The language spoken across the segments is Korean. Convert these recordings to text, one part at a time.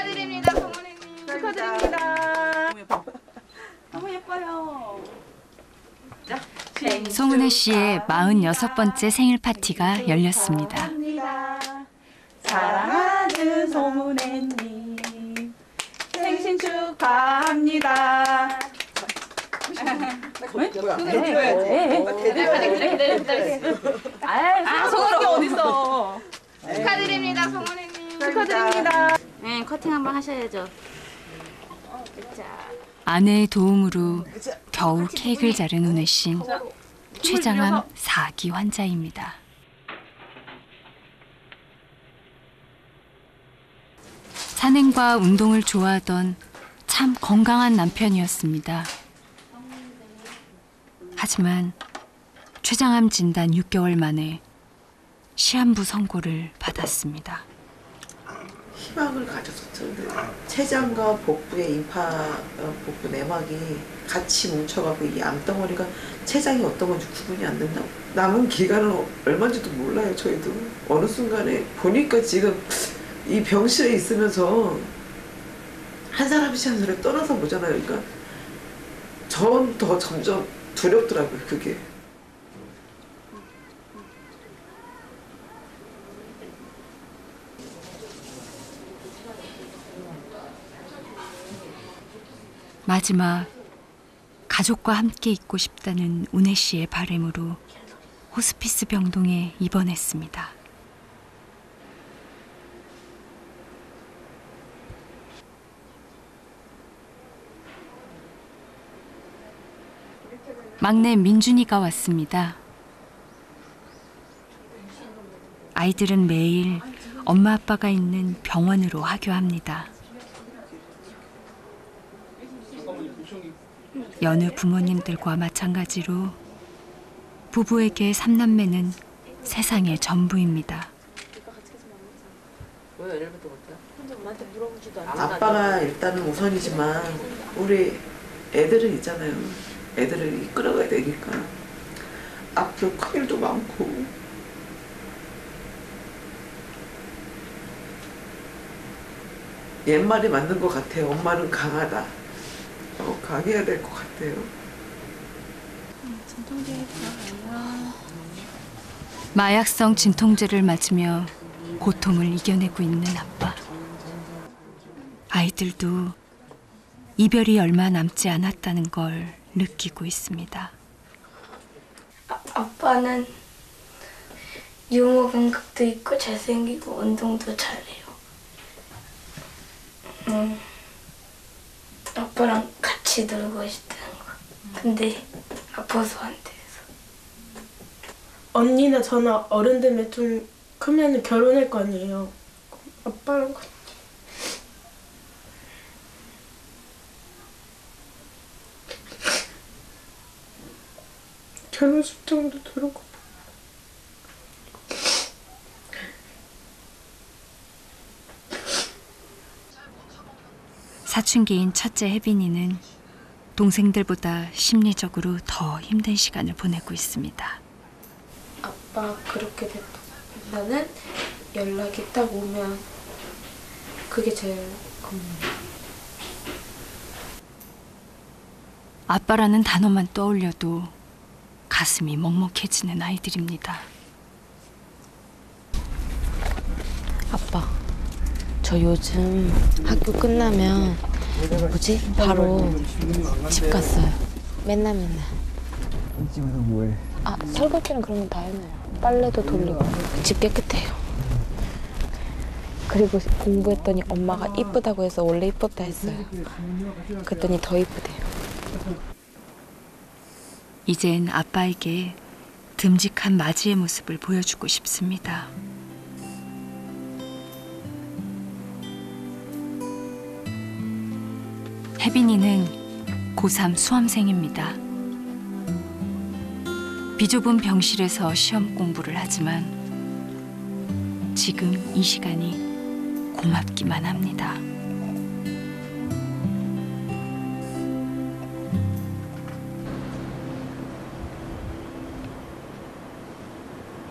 축하드립니다, 성원이님. 축하드립니다. 너무 예뻐요. 자, 송은혜 씨의 46번째 생일 파티가 열렸습니다. 사랑하는 송은혜님 생신 축하합니다. 성원이 어딨어? 축하드립니다, 성원이님. 축하드립니다. 네, 커팅 한번 하셔야죠. 아내의 도움으로 겨우 케이크를 자른 은혜 씨는 췌장암 4기 환자입니다. 산행과 운동을 좋아하던 참 건강한 남편이었습니다. 하지만 췌장암 진단 6개월 만에 시한부 선고를 받았습니다. 희망을 가졌었는데 췌장과 복부의 복부 내막이 같이 뭉쳐가고 이 암덩어리가 췌장이 어떤 건지 구분이 안 된다고. 남은 기간은 얼마인지도 몰라요. 저희도 어느 순간에 보니까 지금 이 병실에 있으면서 한 사람씩 한 사람이 떠나서 보잖아요. 그러니까 전 더 점점 두렵더라고요. 그게. 마지막 가족과 함께 있고 싶다는 은혜 씨의 바람으로 호스피스 병동에 입원했습니다. 막내 민준이가 왔습니다. 아이들은 매일 엄마 아빠가 있는 병원으로 하교합니다. 여느 부모님들과 마찬가지로 부부에게 3남매는 세상의 전부입니다. 아빠가 일단은 우선이지만 우리 애들은 있잖아요. 애들을 이끌어가야 되니까 앞으로 큰 일도 많고 옛말이 맞는 것 같아요. 엄마는 강하다. 강해야 될 것 같아요. 마약성 진통제를 맞으며 고통을 이겨내고 있는 아빠. 아이들도 이별이 얼마 남지 않았다는 걸 느끼고 있습니다. 아빠는 유머 감각도 있고 잘생기고 운동도 잘해요. 아빠랑 같이 놀고 싶다는 거. 근데 아파서 안 돼서. 언니나 저나 어른 되면 좀 크면 결혼할 거 아니에요. 아빠랑 같이. 결혼식장도 들어가고. 사춘기인 첫째 혜빈이는 동생들보다 심리적으로 더 힘든 시간을 보내고 있습니다. 아빠 그렇게 됐다는 연락이 딱 오면 그게 제일 아빠라는 단어만 떠올려도 가슴이 먹먹해지는 아이들입니다. 아빠, 저 요즘 학교 끝나면 바로 집 갔어요. 맨날. 집에서 뭐해? 설거지는 그런 건 다 해놔요. 빨래도 돌리고. 집 깨끗해요. 그리고 공부했더니 엄마가 이쁘다고 해서 원래 이뻤다 했어요. 그랬더니 더 이쁘대요. 이젠 아빠에게 듬직한 맞이의 모습을 보여주고 싶습니다. 혜빈이는 고3 수험생입니다. 비좁은 병실에서 시험 공부를 하지만 지금 이 시간이 고맙기만 합니다.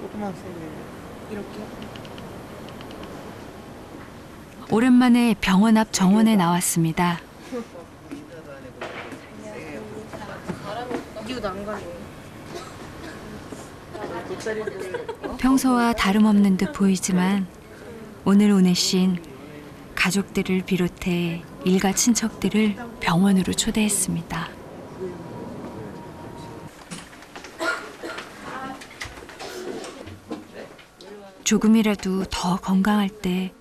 조금만 세게 이렇게. 오랜만에 병원 앞 정원에 나왔습니다. 평소와 다름없는 듯 보이지만 오늘 오네 씨는 가족들을 비롯해 일가 친척들을 병원으로 초대했습니다. 조금이라도 더 건강할 때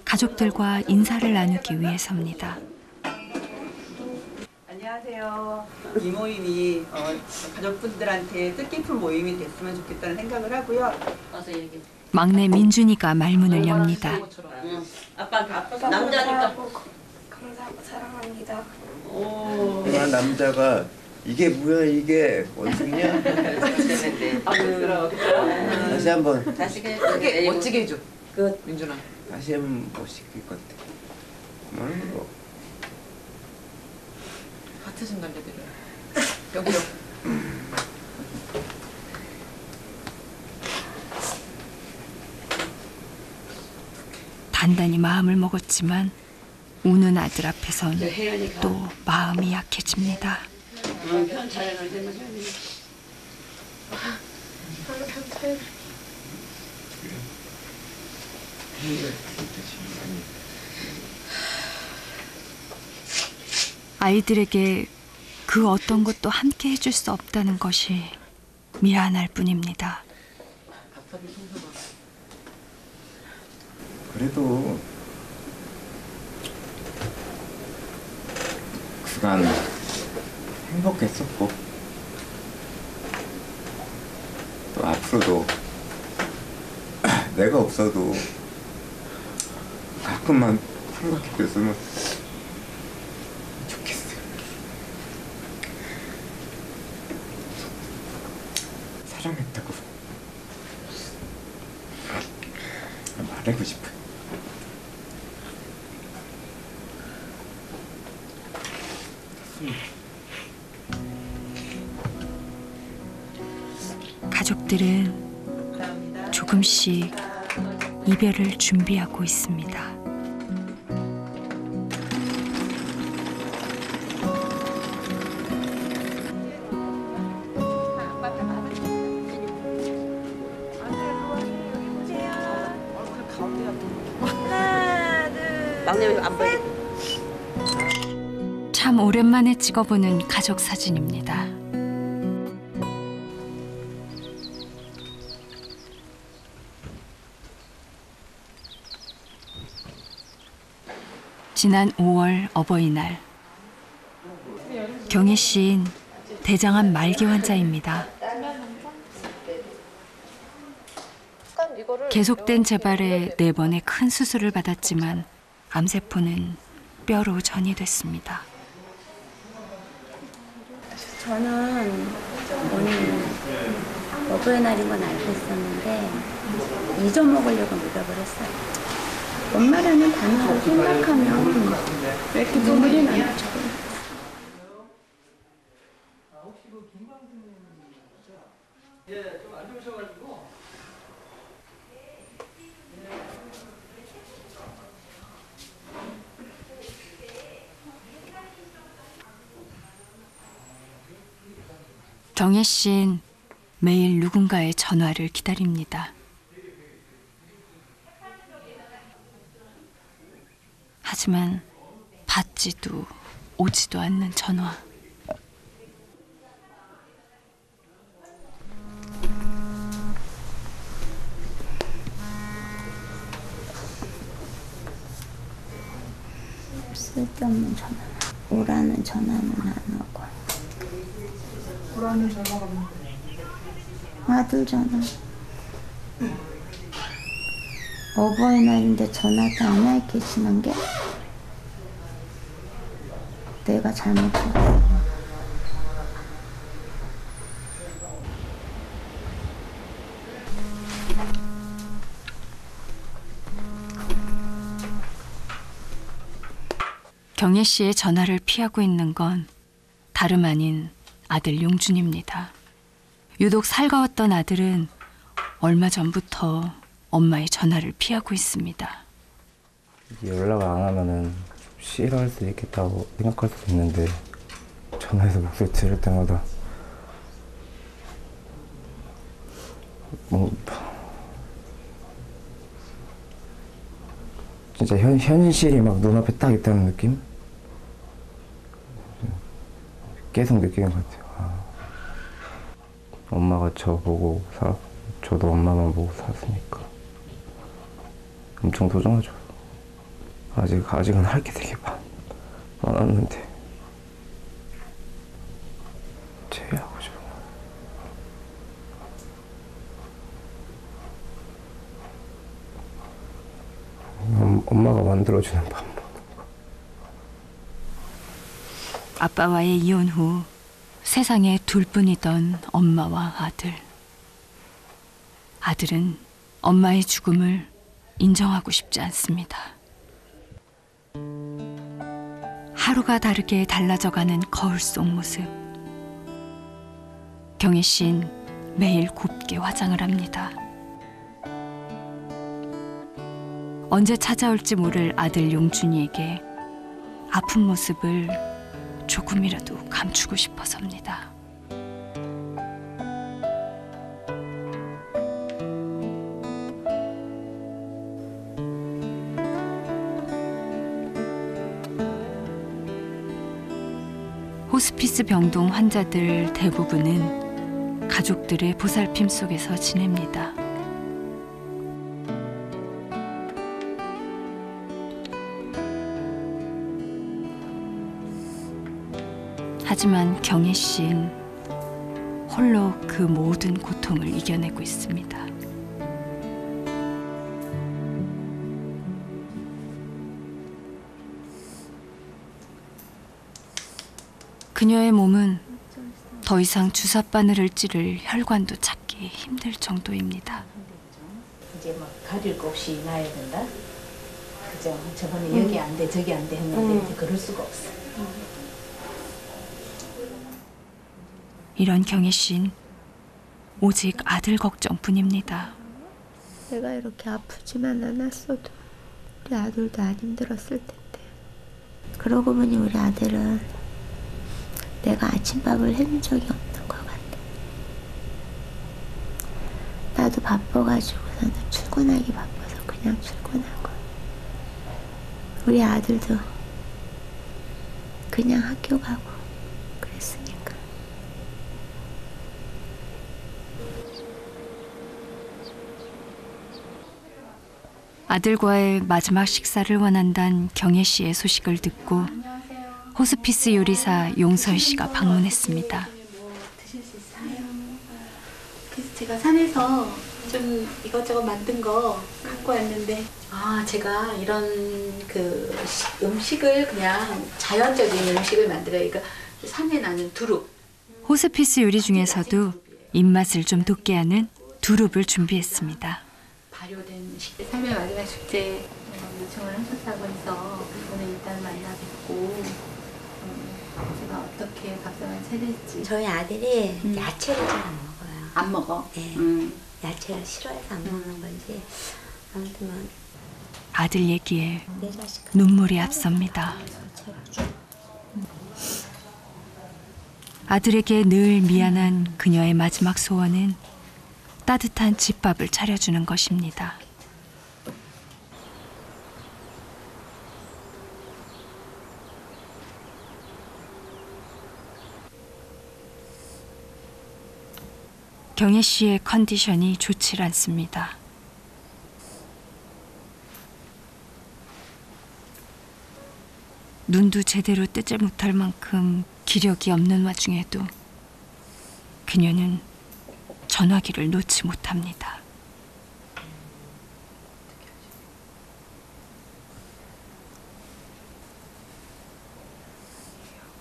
가족들과 인사를 나누기 위해서입니다. 안녕하세요. 이 모임이 가족분들한테 뜻깊은 모임이 됐으면 좋겠다는 생각을 하고요. 막내 민준이가 말문을 엽니다. 남자니까 감사하고 사랑합니다. 나 남자가 이게 뭐야 이게 원숭이야? 다시 한번 크게 멋지게 해줘. 민준아. 다시 하면 못 시킬 것 같아. 그만한 거. 하트 좀 날려드려요. 여기로. 단단히 마음을 먹었지만 우는 아들 앞에선 또 마음이 약해집니다. 아이들에게 그 어떤 것도 함께 해줄 수 없다는 것이 미안할 뿐입니다. 그래도 그간 행복했었고 또 앞으로도 내가 없어도 가끔만 생각해줬으면 좋겠어요. 사랑했다고 말하고 싶어요. 가족들은 조금씩 이별을 준비하고 있습니다. 참 오랜만에 찍어보는 가족 사진입니다. 지난 5월 어버이날, 경혜 씨는 대장암 말기 환자입니다. 계속된 재발에 4번의 큰 수술을 받았지만 암세포는 뼈로 전이됐습니다. 저는 오늘 어버이날인 건 알고 있었는데 잊어먹으려고 노력을 했어요. 엄마라는 단어를 생각하면 왜 이렇게 눈물이 나죠? 경혜 씨는 매일 누군가의 전화를 기다립니다. 하지만 받지도 오지도 않는 전화. 쓸데없는 전화. 오라는 전화는 안 오고. 오라는 전화가 뭔데? 아들 전화. 어버이날인데 전화도 안 해 계시는 게 내가 잘못했어. 경혜 씨의 전화를 피하고 있는 건 다름 아닌 아들 용준입니다. 유독 살가웠던 아들은 얼마 전부터 엄마의 전화를 피하고 있습니다. 연락을 안 하면은 싫어할 수도 있겠다고 생각할 수도 있는데 전화해서 목소리 들을 때마다 진짜 현실이 막 눈앞에 딱 있다는 느낌? 계속 느끼는 것 같아요. 엄마가 저도 엄마만 보고 살았으니까 엄청 소중하죠. 아직은 할 게 되게 많았는데 제외하고 싶어요. 엄마가 만들어주는 밥 먹는 거. 아빠와의 이혼 후 세상에 둘뿐이던 엄마와 아들. 아들은 엄마의 죽음을 인정하고 싶지 않습니다. 하루가 다르게 달라져가는 거울 속 모습. 경혜 씨는 매일 곱게 화장을 합니다. 언제 찾아올지 모를 아들 용준이에게 아픈 모습을 조금이라도 감추고 싶어서입니다. 호스피스 병동 환자들 대부분은 가족들의 보살핌 속에서 지냅니다. 하지만 경혜 씨는 홀로 그 모든 고통을 이겨내고 있습니다. 그녀의 몸은 더 이상 주사바늘을 찌를 혈관도 찾기 힘들 정도입니다. 이제 막 가릴 거 없이 놔야 된다. 그죠? 저번에 여기 안 돼, 저기 안 돼 했는데 이제 그럴 수가 없어. 이런 경혜 씨는 오직 아들 걱정뿐입니다. 내가 이렇게 아프지만 않았어도 우리 아들도 안 힘들었을 텐데. 그러고 보니 우리 아들은 내가 아침밥을 해준 적이 없는 것 같아. 나도 바빠가지고서는 출근하기 바빠서 그냥 출근하고, 우리 아들도 그냥 학교 가고 그랬으니까. 아들과의 마지막 식사를 원한다는 경혜 씨의 소식을 듣고 호스피스 요리사 용설 씨가 방문했습니다. 드실 수 있어요? 그래서 제가 산에서 좀 이것저것 만든 거 갖고 왔는데, 제가 이런 그 음식을 그냥 자연적인 음식을 만들어요. 그러니까 산에 나는 두릅. 호스피스 요리 중에서도 입맛을 좀 돋게 하는 두릅을 준비했습니다. 발효된 식재. 삶의 마지막 숙제 요청을 하셨다고 해서 오늘 일단 만나 뵙고 제가 어떻게 밥상을 차릴지. 저희 아들이 야채를 잘 안 먹어요. 안 먹어? 네. 야채를 싫어해서 안 먹는 건지. 아무튼 뭐 아들 얘기에 눈물이 앞섭니다. 아들에게 늘 미안한 그녀의 마지막 소원은 따뜻한 집밥을 차려주는 것입니다. 경혜 씨의 컨디션이 좋지 않습니다. 눈도 제대로 뜨지 못할 만큼 기력이 없는 와중에도 그녀는 전화기를 놓지 못합니다.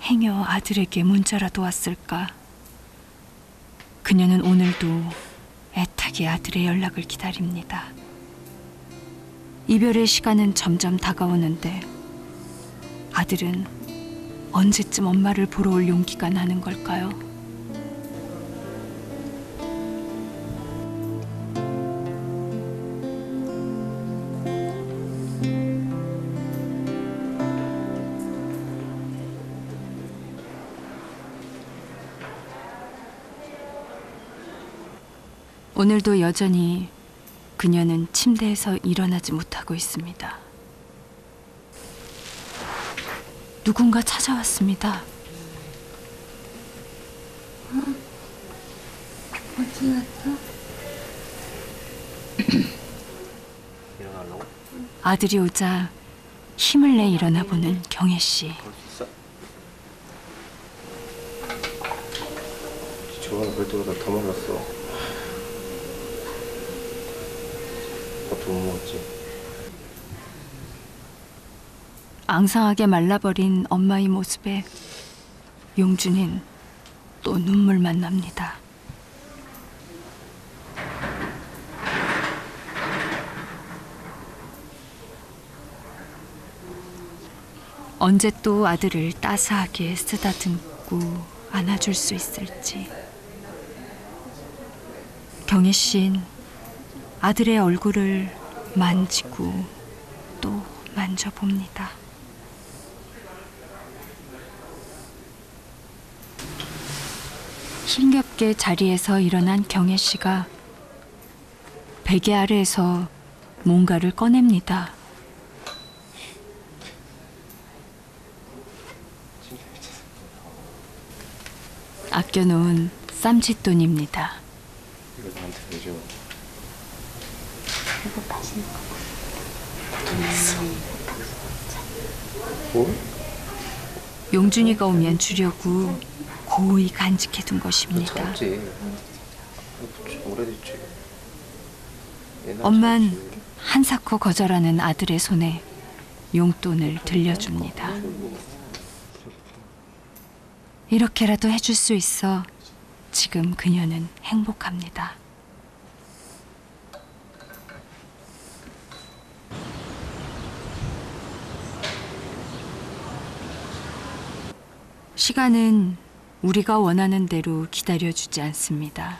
행여 아들에게 문자라도 왔을까? 그녀는 오늘도 애타게 아들의 연락을 기다립니다. 이별의 시간은 점점 다가오는데 아들은 언제쯤 엄마를 보러 올 용기가 나는 걸까요? 오늘도 여전히 그녀는 침대에서 일어나지 못하고 있습니다. 누군가 찾아왔습니다. 어디 갔어? 아들이 오자 힘을 내 일어나 보는 경혜 씨. 저번에 볼 때보다 더 말랐어. 밥도 못 먹었지. 앙상하게 말라버린 엄마의 모습에 용준인 또 눈물만 납니다. 언제 또 아들을 따스하게 쓰다듬고 안아줄 수 있을지. 경혜 씨는 아들의 얼굴을 만지고 또 만져봅니다. 힘겹게 자리에서 일어난 경혜 씨가 베개 아래에서 뭔가를 꺼냅니다. 아껴놓은 쌈짓돈입니다. 이거 나한테 왜 줘? 이거 맛있는 거. 뭐? 용준이가 오면 주려고 고이 간직해둔 것입니다. 참지. 오래됐지. 엄만 한사코 거절하는 아들의 손에 용돈을 들려줍니다. 이렇게라도 해줄 수 있어 지금 그녀는 행복합니다. 시간은 우리가 원하는 대로 기다려주지 않습니다.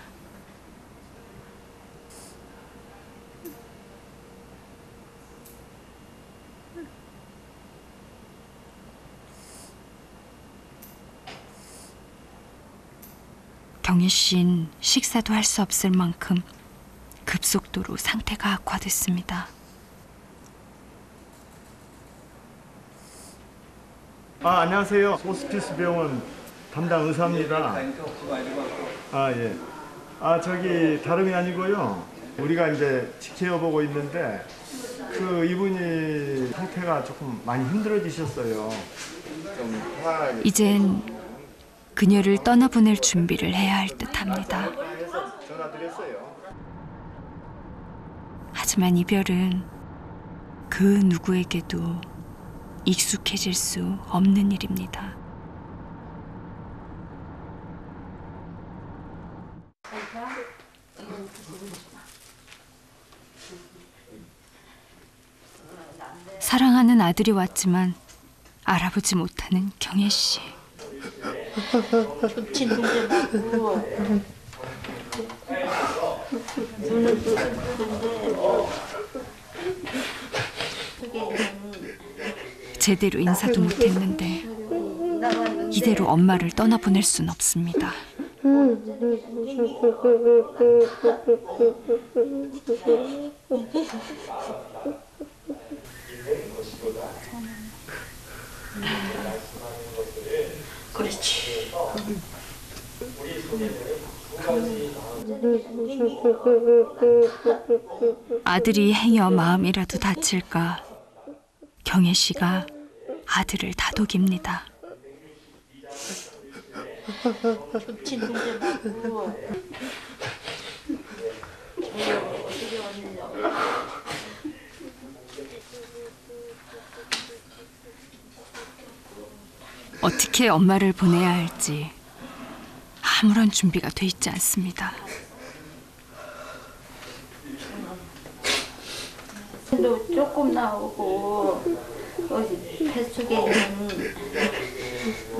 경혜 씨는 식사도 할 수 없을 만큼 급속도로 상태가 악화됐습니다. 안녕하세요. 호스피스 병원 담당 의사입니다. 예. 저기 다름이 아니고요. 우리가 이제 지켜보고 있는데 이분이 상태가 조금 많이 힘들어지셨어요. 이젠 그녀를 떠나보낼 준비를 해야 할 듯합니다. 하지만 이별은 그 누구에게도 익숙해질 수 없는 일입니다. 사랑하는 아들이 왔지만 알아보지 못하는 경혜 씨. 제대로 인사도 못했는데 이대로 엄마를 떠나보낼 순 없습니다. 그렇지. 아들이 행여 마음이라도 다칠까 경혜 씨가 아들을 다독입니다. 어떻게 엄마를 보내야 할지 아무런 준비가 돼 있지 않습니다. 조금 나오고 뱃속에 있는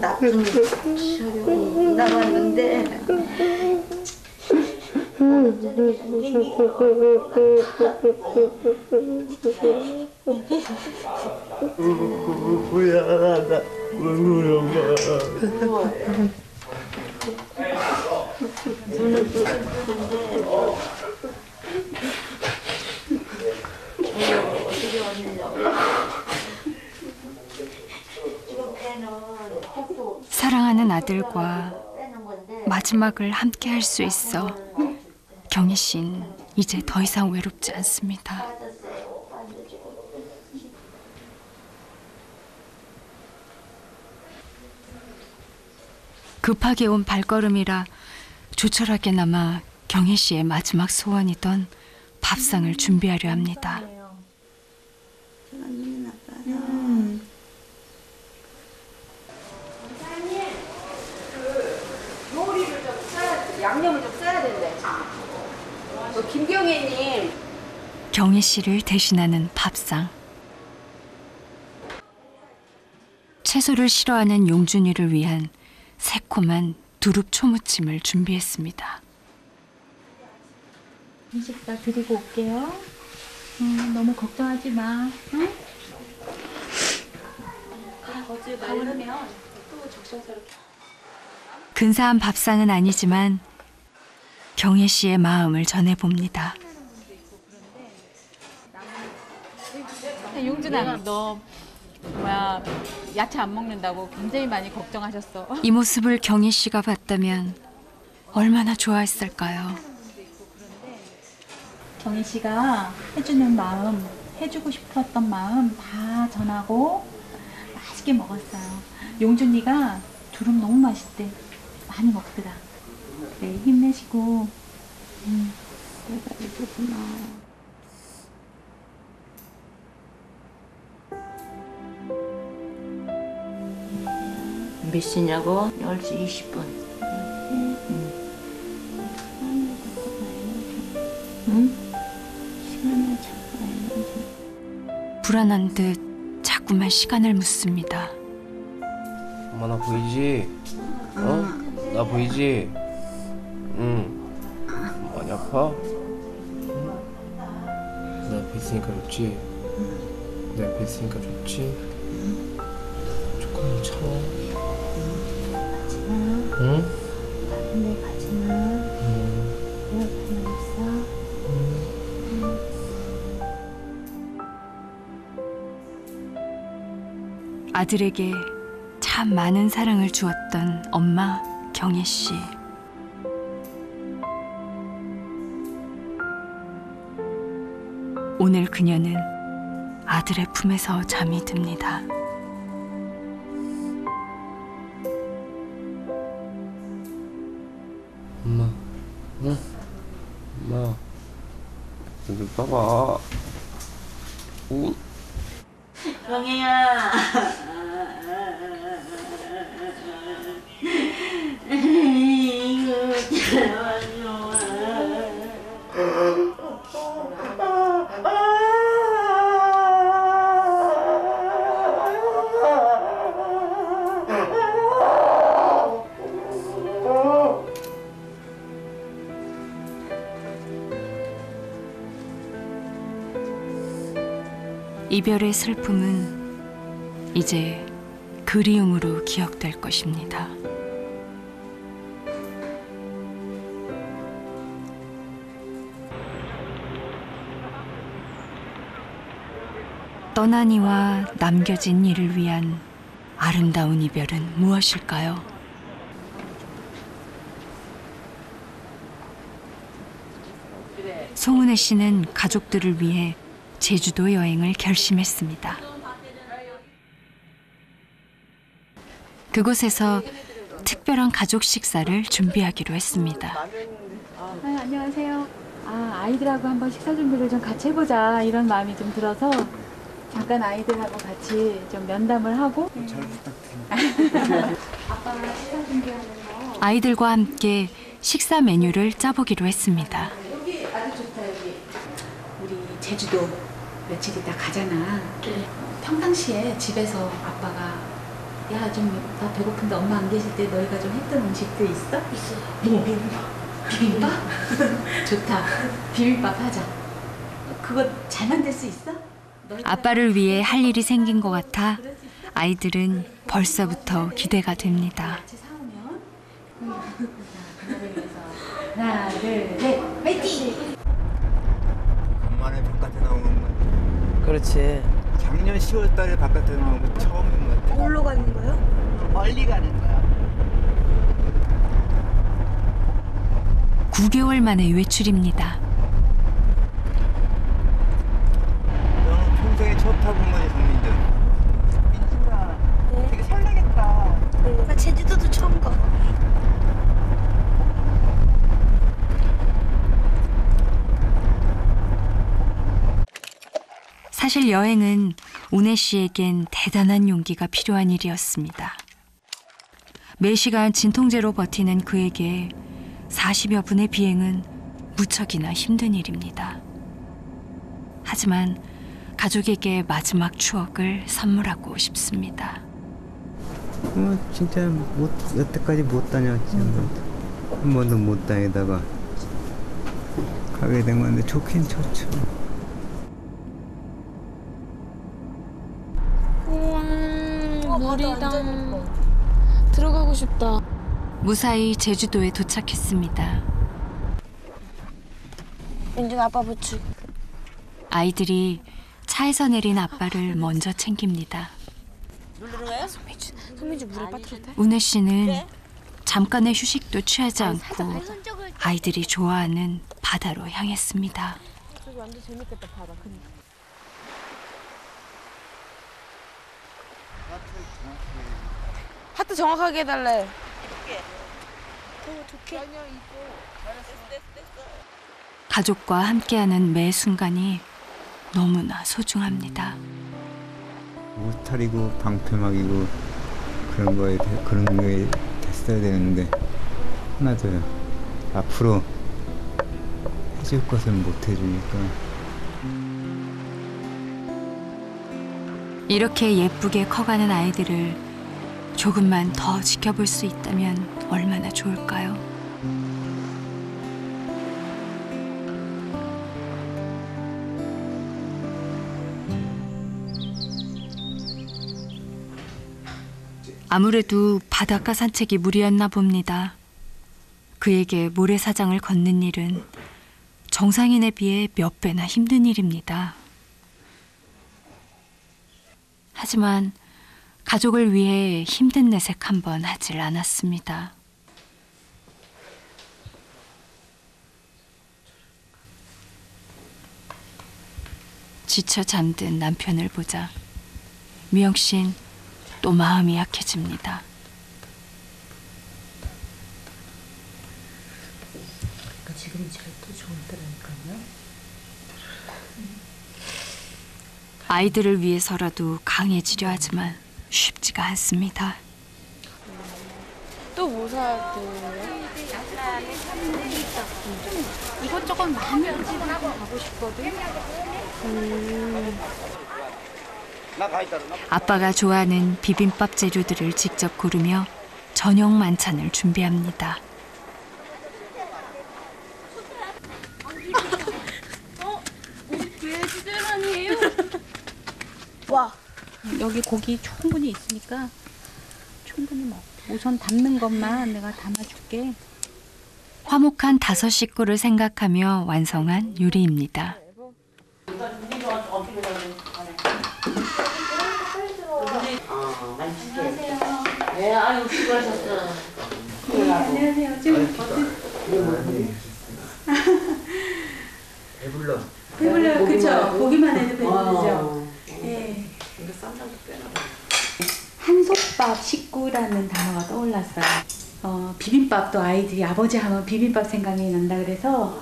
나쁜 저기 나왔는데 미안하다. 왜 그런 거야? 눈을 뜨는데 어떻게 왔느냐고. 사랑하는 아들과 마지막을 함께 할 수 있어 경희 씨는 이제 더 이상 외롭지 않습니다. 급하게 온 발걸음이라 조촐하게나마 경희 씨의 마지막 소원이던 밥상을 준비하려 합니다. 요리를 좀 써야, 양념을 좀 써야 된대. 김경애님. 경희 씨를 대신하는 밥상. 채소를 싫어하는 용준이를 위한 새콤한 두릅 초무침을 준비했습니다. 음식다 드리고 올게요. 너무 걱정하지 마. 응? 어제 말르면 또 적셔서 이렇게. 근사한 밥상은 아니지만 경혜 씨의 마음을 전해봅니다. 용준아, 너 뭐야 야채 안 먹는다고 굉장히 많이 걱정하셨어. 이 모습을 경혜 씨가 봤다면 얼마나 좋아했을까요? 경희 씨가 해주는 마음, 해주고 싶었던 마음 다 전하고 맛있게 먹었어요. 용준이가 두릅 너무 맛있대. 많이 먹더라. 네, 힘내시고. 내가 이거구나. 몇 시냐고? 10시 20분. 응? 시간을 자꾸 알려줘. 불안한 듯 자꾸만 시간을 묻습니다. 엄마 나 보이지? 어? 나 보이지? 응. 많이 아파? 응? 내 옆에 있으니까 좋지? 내 옆에 있으니까 좋지? 조금만 참아. 응? 근데 가지마. 내 옆에만 있어. 아들에게 참 많은 사랑을 주었던 엄마 경혜 씨. 오늘 그녀는 아들의 품에서 잠이 듭니다. 엄마, 응? 엄마, 여기 봐봐. 응? 경혜야. 이거 좋아. 이별의 슬픔은 이제 그리움으로 기억될 것입니다. 떠나니와 남겨진 이를 위한 아름다운 이별은 무엇일까요? 송은혜 씨는 가족들을 위해 제주도 여행을 결심했습니다. 그곳에서 특별한 가족 식사를 준비하기로 했습니다. 안녕하세요. 아이들하고 한번 식사 준비를 좀 같이 해보자 이런 마음이 좀 들어서 잠깐 아이들하고 같이 좀 면담을 하고. 잘 부탁드립니다. 아빠가 식사 준비하는 거. 아이들과 함께 식사 메뉴를 짜보기로 했습니다. 여기 아주 좋다 여기. 우리 제주도 며칠 있다 가잖아. 네. 평상시에 집에서 아빠가 야 좀 나 배고픈데 엄마 안 계실 때 너희가 좀 했던 음식들 있어? 있어. 비빔밥? 좋다. 비빔밥 하자. 그거 잘 만들 수 있어? 아빠를 위해 할 일이 생긴 것 같아 아이들은 벌써부터 기대가 됩니다. 같이 사오면 그거를 위해서 하나, 둘, 셋, 화이팅! 간만에 바깥에 나오는 거. 그렇지. 작년 10월 달에 바깥에 나온 거 처음인 것 같아. 뭘로 가는 거요? 멀리 가는 거야. 9개월 만의 외출입니다. 너는 평생에 처음 타본 거지, 정민준? 민준아, 되게 설레겠다. 나 제주도도 처음 가. 사실 여행은 오네 씨에겐 대단한 용기가 필요한 일이었습니다. 매시간 진통제로 버티는 그에게 40여 분의 비행은 무척이나 힘든 일입니다. 하지만 가족에게 마지막 추억을 선물하고 싶습니다. 진짜 여태까지 못 다녔지. 한 번도 못 다니다가 가게 된 건데 좋긴 좋죠. 우와, 물이다. 들어가고 싶다. 무사히 제주도에 도착했습니다. 민준 아빠 부추. 아이들이 차에서 내린 아빠를 먼저 챙깁니다. 손민주 물에 빠뜨려도 돼? 우네 씨는 잠깐의 휴식도 취하지 않고 아이들이 좋아하는 바다로 향했습니다. 저기 완전 재밌겠다, 바다. 하트 정확하게 해달래. 가족과 함께하는 매 순간이 너무나 소중합니다. 울타리고 방패막이고 그런 게 됐어야 되는데 하나도 앞으로 해줄 것을 못 해주니까. 이렇게 예쁘게 커가는 아이들을 조금만 더 지켜볼 수 있다면 얼마나 좋을까요? 아무래도 바닷가 산책이 무리였나 봅니다. 그에게 모래사장을 걷는 일은 정상인에 비해 몇 배나 힘든 일입니다. 하지만 가족을 위해 힘든 내색 한번 하질 않았습니다. 지쳐 잠든 남편을 보자 미영 씨는 또 마음이 약해집니다. 지금이 제일 또 좋을 때라니까요. 아이들을 위해서라도 강해지려 하지만 쉽지가 않습니다. 또 뭐 사야 돼? 이것저것 많이 하고 가고 싶거든. 아빠가 좋아하는 비빔밥 재료들을 직접 고르며 저녁 만찬을 준비합니다. 돼지계란이에요. 와. 여기 고기 충분히 있으니까 충분히 먹어. 우선 담는 것만 내가 담아줄게. 화목한 5 식구를 생각하며 완성한 요리입니다. 네, 아유, 수고하셨어. 안녕하세요. 지금 배불러. 배불러요. 그쵸? 보기만 해도 배부르죠? 네. 한솥밥 식구라는 단어가 떠올랐어요. 비빔밥도 아이들이 아버지 하면 비빔밥 생각이 난다 그래서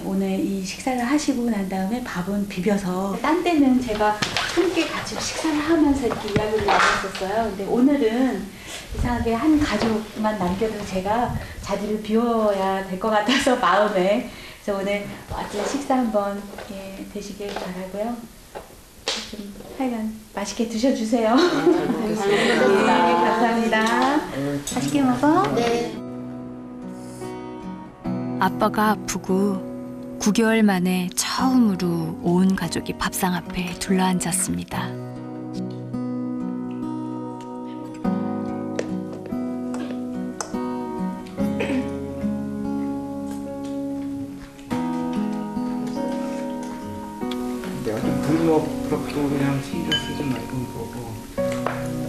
오늘 이 식사를 하시고 난 다음에 밥은 비벼서 딴 때는 제가 함께 같이 식사를 하면서 이렇게 이야기를 나눴었어요. 근데 오늘은 이상하게 한 가족만 남겨둔 제가 자리를 비워야 될 것 같아서 마음에 그래서 오늘 어쨌든 식사 한번 드시길 바라고요. 좀 하여간 맛있게 드셔주세요. 네, 감사합니다. 맛있게 먹어. 네. 아빠가 아프고 9개월 만에 처음으로 온 가족이 밥상 앞에 둘러앉았습니다. 또 그냥 신경 쓰지 말고 보고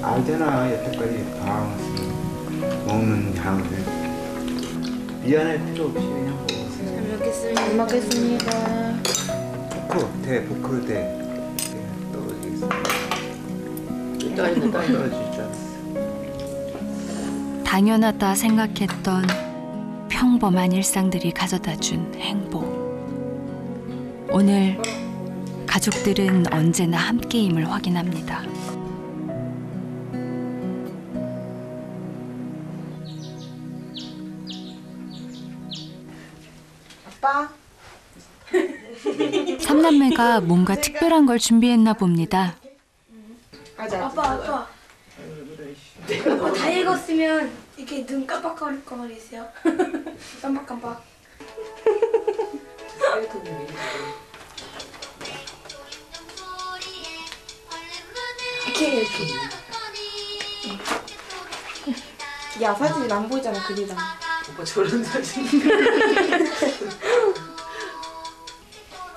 알잖아. 여태까지 봐왔으면 먹는 양을 미안할 필요 없이 그냥 먹었어요. 잘 먹겠습니다. 포크 대 떨어지겠습니다. 떨어질 줄 알았어. 당연하다 생각했던 평범한 일상들이 가져다준 행복. 오늘 가족들은 언제나 함께임을 확인합니다. 아빠. 삼남매가 뭔가 특별한 걸 준비했나 봅니다. 아빠. 다 읽었으면 이렇게 눈 깜빡거리세요. 깜빡깜빡. 이렇게. 야, 사진이 안 보이잖아, 그리랑. 오빠 저런 사진.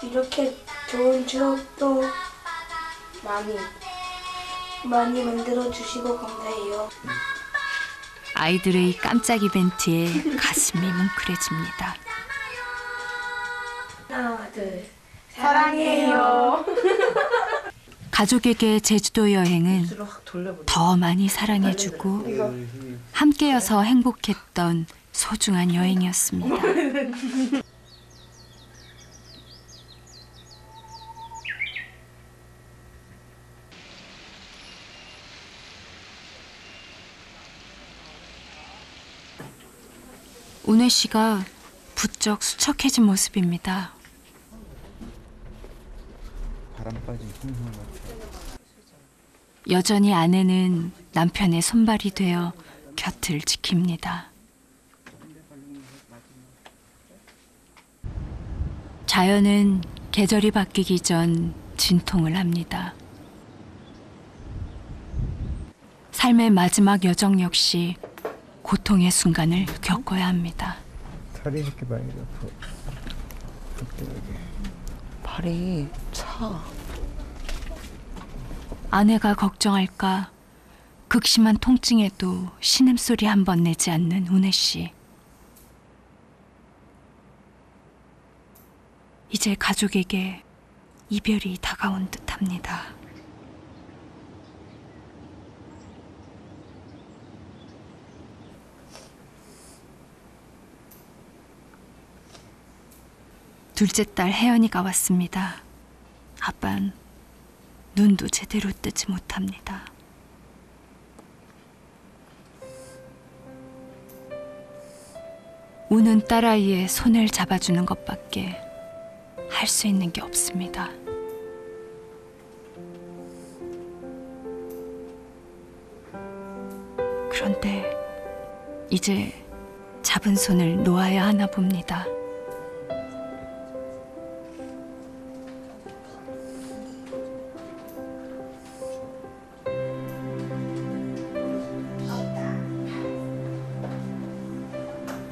이렇게 좋은 추억도 많이 만들어 주시고 감사해요. 아이들의 깜짝 이벤트에 가슴이 뭉클해집니다. 하나, 둘, 사랑해요. 가족에게 제주도 여행은 더 많이 사랑해주고 함께여서 행복했던 소중한 여행이었습니다. 운혜 씨가 부쩍 수척해진 모습입니다. 바람 빠진 풍선 같아. 여전히 아내는 남편의 손발이 되어 곁을 지킵니다. 자연은 계절이 바뀌기 전 진통을 합니다. 삶의 마지막 여정 역시 고통의 순간을 겪어야 합니다. 살이 이렇게 많이 나서 발이 차. 아내가 걱정할까 극심한 통증에도 신음소리 한 번 내지 않는 운혜 씨. 이제 가족에게 이별이 다가온 듯합니다. 둘째 딸 혜연이가 왔습니다. 아빤 눈도 제대로 뜨지 못합니다. 우는 딸아이의 손을 잡아주는 것밖에 할 수 있는 게 없습니다. 그런데 이제 잡은 손을 놓아야 하나 봅니다.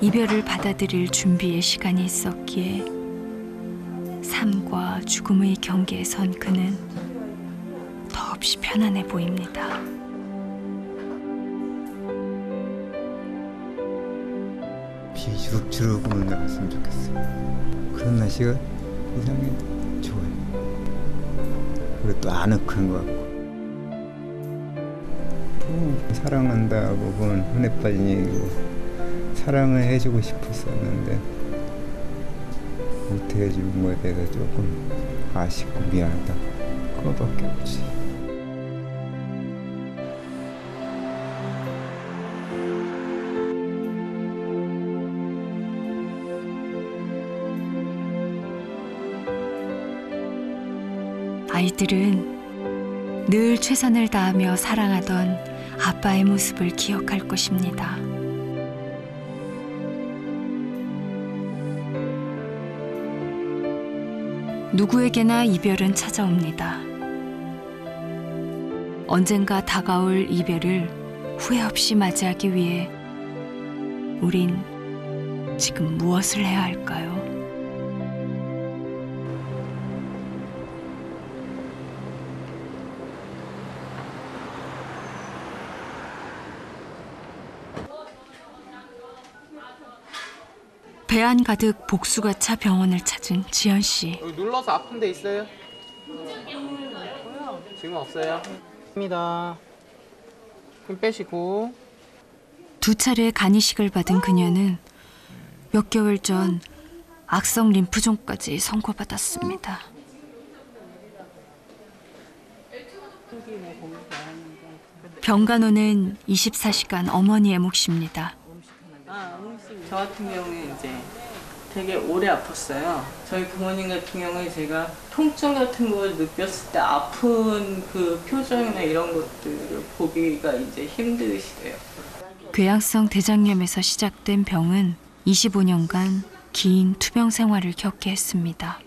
이별을 받아들일 준비의 시간이 있었기에 삶과 죽음의 경계에 선 그는 더없이 편안해 보입니다. 비 주룩주룩 오는 날 갔으면 좋겠어요. 그런 날씨가 이상하게 좋아요. 그리고 또 아늑한 것 같고. 또 사랑한다고 그건 흔해 빠진 얘기고 사랑을 해주고 싶었었는데 못 해준 거에 대해서 조금 아쉽고 미안하다. 그거밖에 없지. 아이들은 늘 최선을 다하며 사랑하던 아빠의 모습을 기억할 것입니다. 누구에게나 이별은 찾아옵니다. 언젠가 다가올 이별을 후회 없이 맞이하기 위해 우린 지금 무엇을 해야 할까요? 배 안 가득 복수가 차 병원을 찾은 지연 씨. 여기 눌러서 아픈 데 있어요? 지금 없어요. 입니다. 힘 빼시고. 2차례 간이식을 받은 그녀는 몇 개월 전 악성 림프종까지 선고받았습니다. 병간호는 24시간 어머니의 몫입니다. 저 같은 경우에 이제 되게 오래 아팠어요. 저희 부모님 같은 경우에 제가 통증 같은 걸 느꼈을 때 아픈 그 표정이나 이런 것들을 보기가 이제 힘드시대요. 궤양성 대장염에서 시작된 병은 25년간 긴 투병 생활을 겪게 했습니다.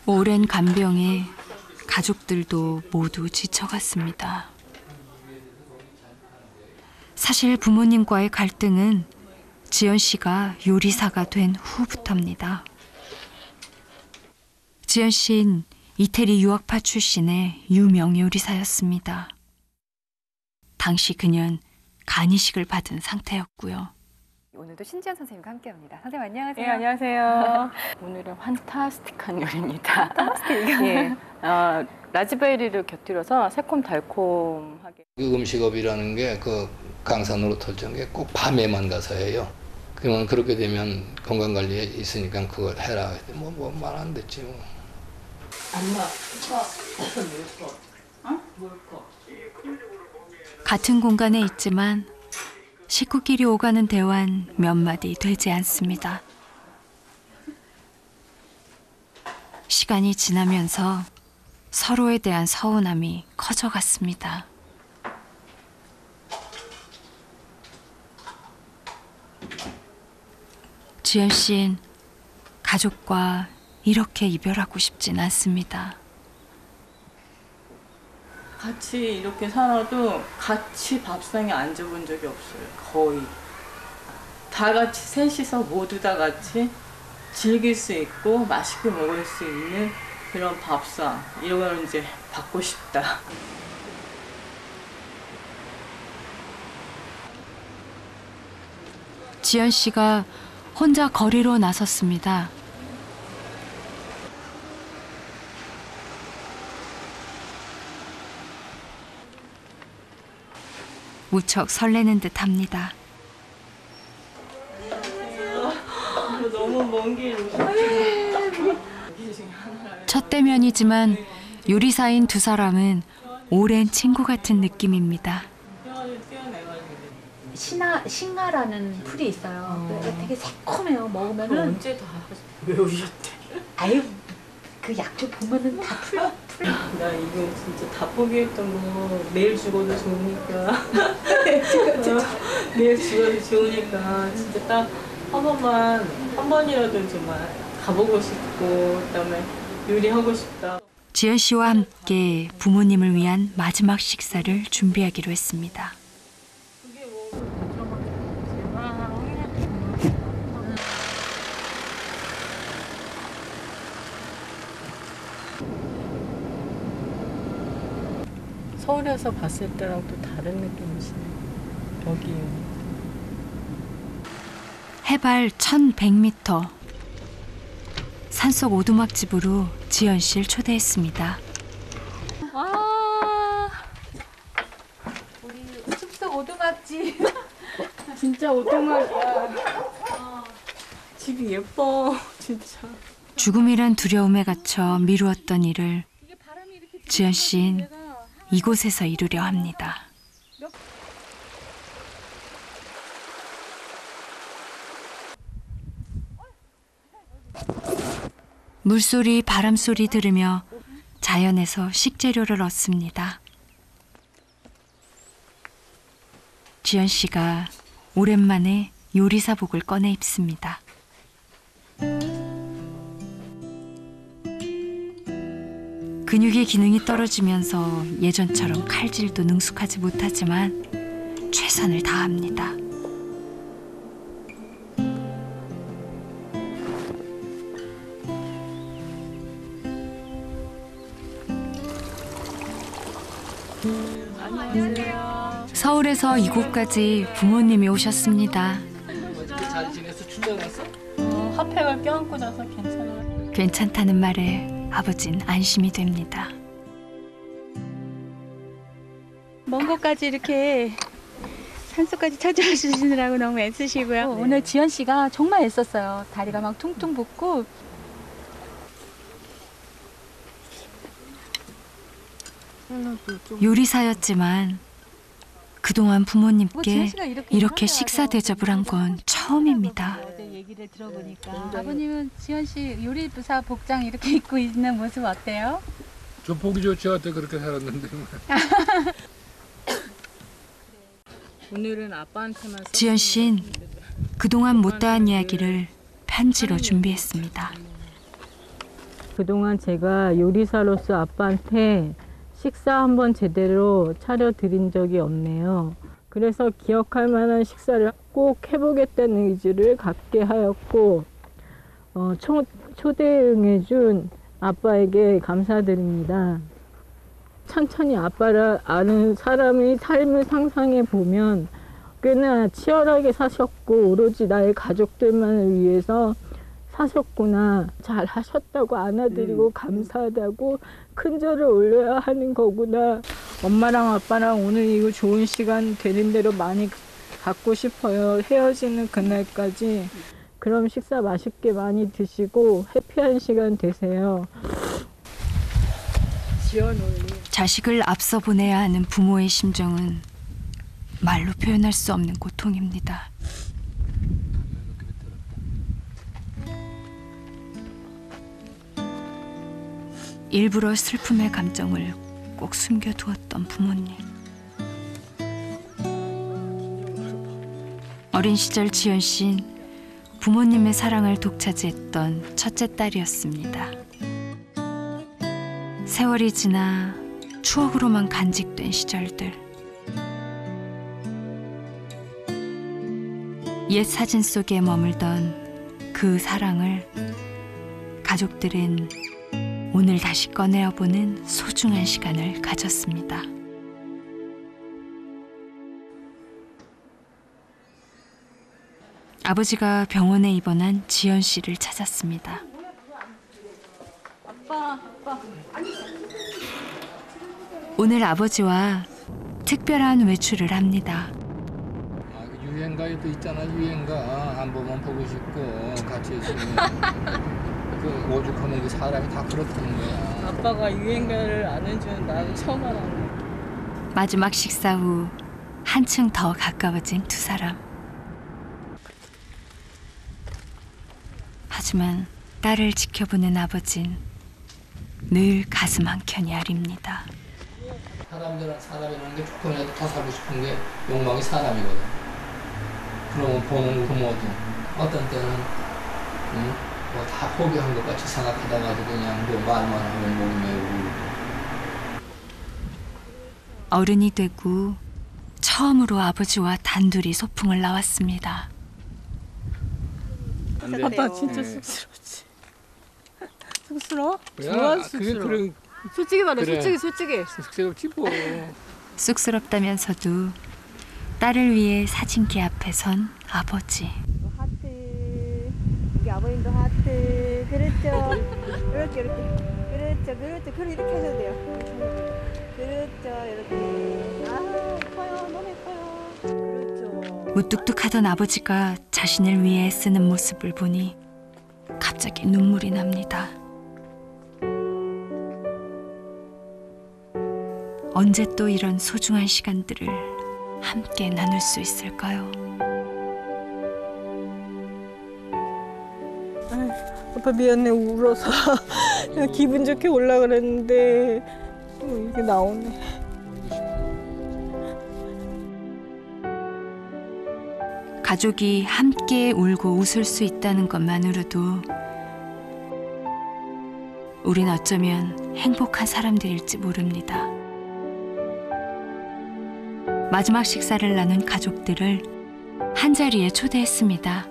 오랜 간병에 가족들도 모두 지쳐갔습니다. 사실 부모님과의 갈등은 지연 씨가 요리사가 된 후부터입니다. 지연 씨는 이태리 유학파 출신의 유명 요리사였습니다. 당시 그녀는 간이식을 받은 상태였고요. 오늘도 신지연 선생님과 함께합니다. 선생님 안녕하세요. 네, 안녕하세요. 오늘은 판타스틱한 요리입니다. 판타스틱. 예, 라즈베리를 곁들여서 새콤달콤하게. 그 음식업이라는 게 그 강산으로 터진 게 꼭 밤에만 가서 해요. 그러면 그렇게 되면 건강 관리에 있으니까 그걸 해라. 뭐 말 안 됐지 뭐. 엄마, 같은 공간에 있지만 식구끼리 오가는 대화는 몇 마디 되지 않습니다. 시간이 지나면서 서로에 대한 서운함이 커져갔습니다. 지연 씨는 가족과 이렇게 이별하고 싶진 않습니다. 같이 이렇게 살아도 같이 밥상에 앉아본 적이 없어요. 거의. 다 같이 셋이서 모두 다 같이 즐길 수 있고 맛있게 먹을 수 있는 그런 밥상. 이런 걸 이제 받고 싶다. 지연 씨가 혼자 거리로 나섰습니다. 무척 설레는 듯합니다. 너무 먼 길 오셨어요. 첫 대면이지만 요리사인 두 사람은 오랜 친구 같은 느낌입니다. 신가라는 풀이 있어요. 되게 새콤해요. 먹으면은. 언제 다 외우셨대? 아유, 그 약초 보면은 다 풀려. 나 이거 진짜 다 포기했던 거 내일 죽어도 좋으니까. 내일 죽어도 좋으니까 진짜 딱 한 번이라도 정말 가보고 싶고 그다음에 요리하고 싶다. 지연 씨와 함께 부모님을 위한 마지막 식사를 준비하기로 했습니다. 서울에서 봤을 때랑 또 다른 느낌이시네요. 여기요. 해발 1100m. 산속 오두막집으로 지연 씨를 초대했습니다. 와, 우리 숲속 오두막집. 진짜 오두막이야. 집이 예뻐, 진짜. 죽음이란 두려움에 갇혀 미루었던 일을 지연 씨는 이곳에서 이루려 합니다. 물소리, 바람소리 들으며 자연에서 식재료를 얻습니다. 지연 씨가 오랜만에 요리사복을 꺼내 입습니다. 근육의 기능이 떨어지면서 예전처럼 칼질도 능숙하지 못하지만 최선을 다합니다. 서울에서 이곳까지 부모님이 오셨습니다. 잘 지내서 출장 왔어? 핫팩을 껴안고 자서 괜찮아요. 괜찮다는 말에 아버진 안심이 됩니다. 먼 곳까지 이렇게 산속까지 찾아와 주시느라고 너무 애쓰시고요. 오늘 지연 씨가 정말 애썼어요. 다리가 막 퉁퉁 붓고. 요리사였지만 그동안 부모님께 이렇게 식사 대접을 한 건 처음입니다. 얘기를 들어보니까 아버님은 지연 씨 요리부사 복장 이렇게 입고 있는 모습 어때요? 저 보기 좋지 어때 그렇게 살았는데. 오늘은 아빠한테만 지연 씨는 그동안 못다한 이야기를 편지로 준비했습니다. 그동안 제가 요리사로서 아빠한테 식사 한번 제대로 차려드린 적이 없네요. 그래서 기억할 만한 식사를 꼭 해보겠다는 의지를 갖게 하였고 초대에 응해준 아빠에게 감사드립니다. 천천히 아빠를 아는 사람의 삶을 상상해 보면 꽤나 치열하게 사셨고 오로지 나의 가족들만을 위해서 사셨구나. 잘 하셨다고 안아드리고 감사하다고 큰절을 올려야 하는 거구나. 엄마랑 아빠랑 오늘 이거 좋은 시간 되는 대로 많이 갖고 싶어요. 헤어지는 그날까지. 그럼 식사 맛있게 많이 드시고 해피한 시간 되세요. 자식을 앞서 보내야 하는 부모의 심정은 말로 표현할 수 없는 고통입니다. 일부러 슬픔의 감정을 꼭 숨겨두었던 부모님. 어린 시절 지연 씨는 부모님의 사랑을 독차지했던 첫째 딸이었습니다. 세월이 지나 추억으로만 간직된 시절들. 옛 사진 속에 머물던 그 사랑을 가족들은 오늘 다시 꺼내어보는 소중한 시간을 가졌습니다. 아버지가 병원에 입원한 지연 씨를 찾았습니다. 아빠. 오늘 아버지와 특별한 외출을 합니다. 유행가에도 있잖아. 유행가 한 번만 보고 싶고 같이 있으면 그 오죽하면 그 사람이 다 그렇다는 거야. 아빠가 유행가를 아는 줄은 나도 처음 알았네. 마지막 식사 후 한층 더 가까워진 두 사람. 하지만 딸을 지켜보는 아버진 늘 가슴 한켠이 아립니다. 사람들은 사람이라는 게 조금이라도 더 살고 싶은 게 욕망이 사람이거든. 그러면 보는 부모도 어떤 때는 뭐 다 포기한 것 같이 생각하다가도 그냥 뭐 말만 하면 목이 메고. 어른이 되고 처음으로 아버지와 단둘이 소풍을 나왔습니다. 아빠 진짜 쑥스럽지. 쑥스러워? 야, 좋아 그게 쑥스러워. 그런 솔직히 말해. 그래. 솔직히. 쑥스럽지 뭐. 쑥스럽다면서도 딸을 위해 사진기 앞에 선 아버지. 하트. 우리 아버님도 하트. 그렇죠. 이렇게. 그렇죠. 그럼 이렇게 하셔도 돼요. 그렇죠. 이렇게. 아, 예뻐요. 너무 예뻐요. 그렇죠. 무뚝뚝하던 아버지가 자신을 위해 쓰는 모습을 보니 갑자기 눈물이 납니다. 언제 또 이런 소중한 시간들을 함께 나눌 수 있을까요? 아빠 미안해 울어서 그냥 기분 좋게 올라 그랬는데 이게 나오네. 가족이 함께 울고 웃을 수 있다는 것만으로도 우린 어쩌면 행복한 사람들일지 모릅니다. 마지막 식사를 나눈 가족들을 한자리에 초대했습니다.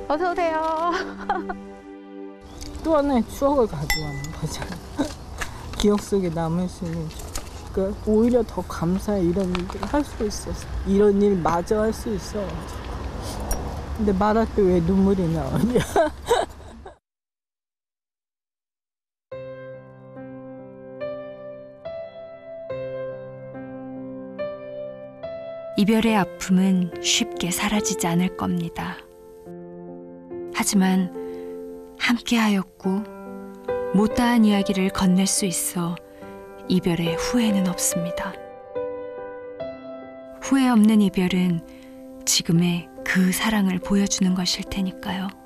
어서 오세요. 또 하나의 추억을 가져가는 거잖아. 기억 속에 남을 수 있는 있으니까 오히려 더 감사해. 이런 일들을 할 수 있어서. 이런 일 마저 할 수 있어. 근데 말할 때 왜 눈물이 나오냐. 이별의 아픔은 쉽게 사라지지 않을 겁니다. 하지만 함께하였고 못다한 이야기를 건넬 수 있어 이별의 후회는 없습니다. 후회 없는 이별은 지금의 그 사랑을 보여주는 것일 테니까요.